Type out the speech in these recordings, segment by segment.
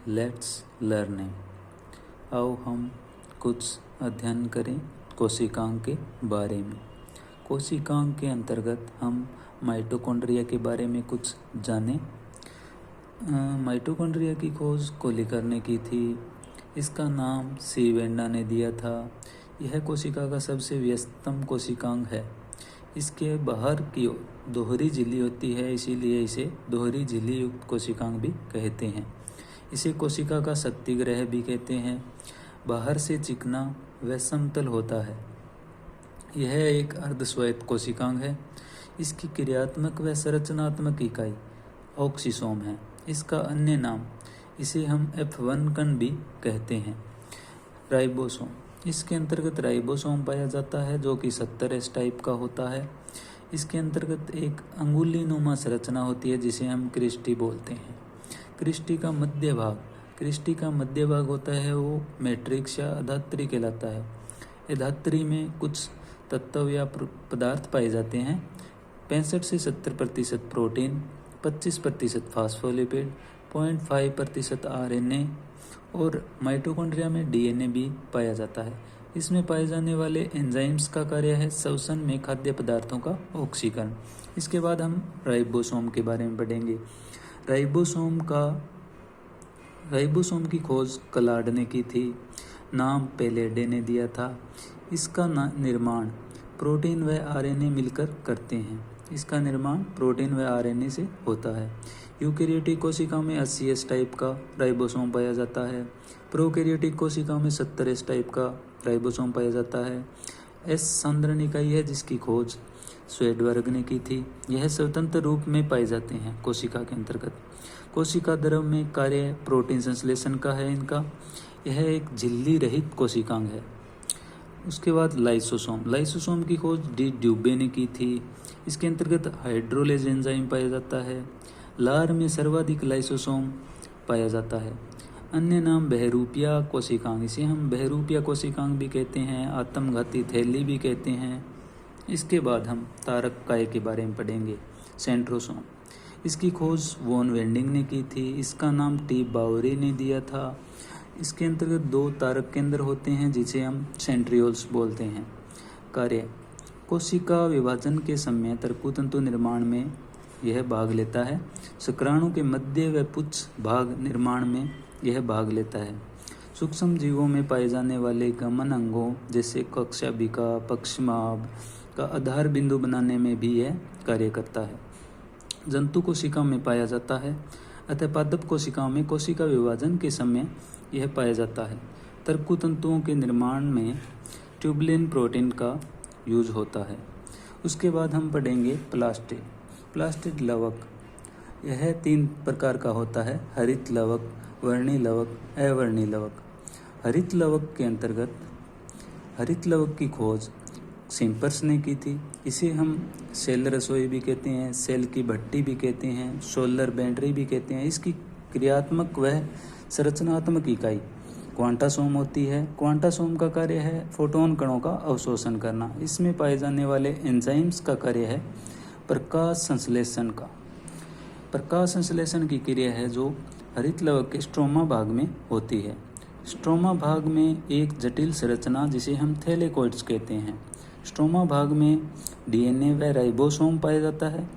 Let's learn. आओ हम कुछ अध्ययन करें कोशिकांग के बारे में। कोशिकांग के अंतर्गत हम माइटोकॉन्ड्रिया के बारे में कुछ जानें। माइटोकॉन्ड्रिया की खोज कोलिकर ने की थी। इसका नाम सी वेंडा ने दिया था। यह कोशिका का सबसे व्यस्तम कोशिकांग है। इसके बाहर की दोहरी झिल्ली होती है, इसीलिए इसे दोहरी झिल्ली युक्त कोशिकांग भी कहते हैं। इसे कोशिका का शक्तिग्रह भी कहते हैं। बाहर से चिकना व समतल होता है। यह एक अर्धस्वायत्त कोशिकांग है। इसकी क्रियात्मक व संरचनात्मक इकाई ऑक्सीसोम है। इसका अन्य नाम इसे हम F1 कण भी कहते हैं। राइबोसोम, इसके अंतर्गत राइबोसोम पाया जाता है जो कि 70S टाइप का होता है। इसके अंतर्गत एक अंगुली नुमा संरचना होती है जिसे हम क्रिस्टी बोलते हैं। क्रिस्टी का मध्य भाग होता है वो मैट्रिक्स या अधात्री कहलाता है। अधात्री में कुछ तत्व या पदार्थ पाए जाते हैं। 65 से 70% प्रोटीन, 25% फास्फोलिपिड, 0.5% RNA और माइटोकॉन्ड्रिया में DNA भी पाया जाता है। इसमें पाए जाने वाले एंजाइम्स का कार्य है श्वसन में खाद्य पदार्थों का ऑक्सीकरण। इसके बाद हम राइबोसोम के बारे में पढ़ेंगे। राइबोसोम की खोज कलार्ड ने की थी। नाम पेलेडे ने दिया था। इसका निर्माण प्रोटीन व RNA मिलकर करते हैं। इसका निर्माण प्रोटीन व RNA से होता है। यूकेरियोटिक कोशिका में 80S टाइप का राइबोसोम पाया जाता है। प्रोकैरियोटिक कोशिका में 70S टाइप का राइबोसोम पाया जाता है। S सांद्रण इकाई है जिसकी खोज स्वेडबर्ग ने की थी। यह स्वतंत्र रूप में पाए जाते हैं कोशिका के अंतर्गत। कोशिका द्रव में कार्य प्रोटीन संश्लेषण का है इनका। यह एक झिल्ली रहित कोशिकांग है। उसके बाद लाइसोसोम की खोज डी ड्यूबे ने की थी। इसके अंतर्गत हाइड्रोलेज एंजाइम पाया जाता है। लार में सर्वाधिक लाइसोसोम पाया जाता है। अन्य नाम बहरूपिया कोशिकांग, इसे हम बहरूपिया कोशिकांग भी कहते हैं, आत्मघाती थैली भी कहते हैं। इसके बाद हम तारक काय के बारे में पढ़ेंगे। सेंट्रोसोम, इसकी खोज वॉन वेंडिंग ने की थी। इसका नाम टी बाउरी ने दिया था। इसके अंतर्गत 2 तारक केंद्र होते हैं जिसे हम सेंट्रियोल्स बोलते हैं। कार्य, कोशिका विभाजन के समय तर्कुतंतु निर्माण में यह भाग लेता है। शुक्राणु के मध्य व पुच्छ भाग निर्माण में यह भाग लेता है। सूक्ष्म जीवों में पाए जाने वाले गमन अंगों जैसे कक्षाभिका, पक्षमाभ का आधार बिंदु बनाने में भी यह कार्य करता है। जंतु कोशिका में पाया जाता है, अतः पादप कोशिकाओं में कोशिका विभाजन के समय यह पाया जाता है। तर्कुतंतुओं के निर्माण में ट्यूबुलिन प्रोटीन का यूज होता है। उसके बाद हम पढ़ेंगे प्लास्टिड लवक। यह 3 प्रकार का होता है, हरित लवक, वर्णी लवक, अवर्णी लवक। हरित लवक के अंतर्गत हरित लवक की खोज सिम्पर्स ने की थी। इसे हम सेल रसोई भी कहते हैं, सेल की भट्टी भी कहते हैं, सोलर बैटरी भी कहते हैं। इसकी क्रियात्मक व संरचनात्मक इकाई क्वांटासोम होती है। क्वांटासोम का कार्य है फोटोन कणों का अवशोषण करना। इसमें पाए जाने वाले एंजाइम्स का कार्य है प्रकाश संश्लेषण का। प्रकाश संश्लेषण की क्रिया है जो हरित लवक के स्ट्रोमा भाग में होती है। स्ट्रोमा भाग में एक जटिल संरचना जिसे हम थैलेकोइड्स कहते हैं। स्ट्रोमा भाग में DNA व राइबोसोम पाया जाता है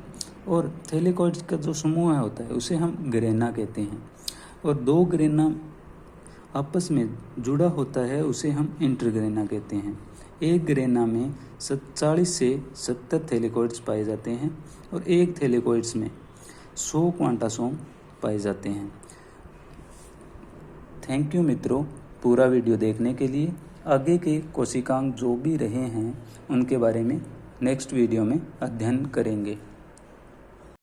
और थैलेकोइड्स का जो समूह होता है उसे हम ग्रेना कहते हैं। और 2 ग्रेना आपस में जुड़ा होता है उसे हम इंटरग्रेना कहते हैं। एक ग्रेना में 40 से 70 थैलेकोइड्स पाए जाते हैं और एक थैलेकोइड्स में 100 क्वांटासोम पाए जाते हैं। थैंक यू मित्रों पूरा वीडियो देखने के लिए। आगे के कोशिकांग जो भी रहे हैं उनके बारे में नेक्स्ट वीडियो में अध्ययन करेंगे।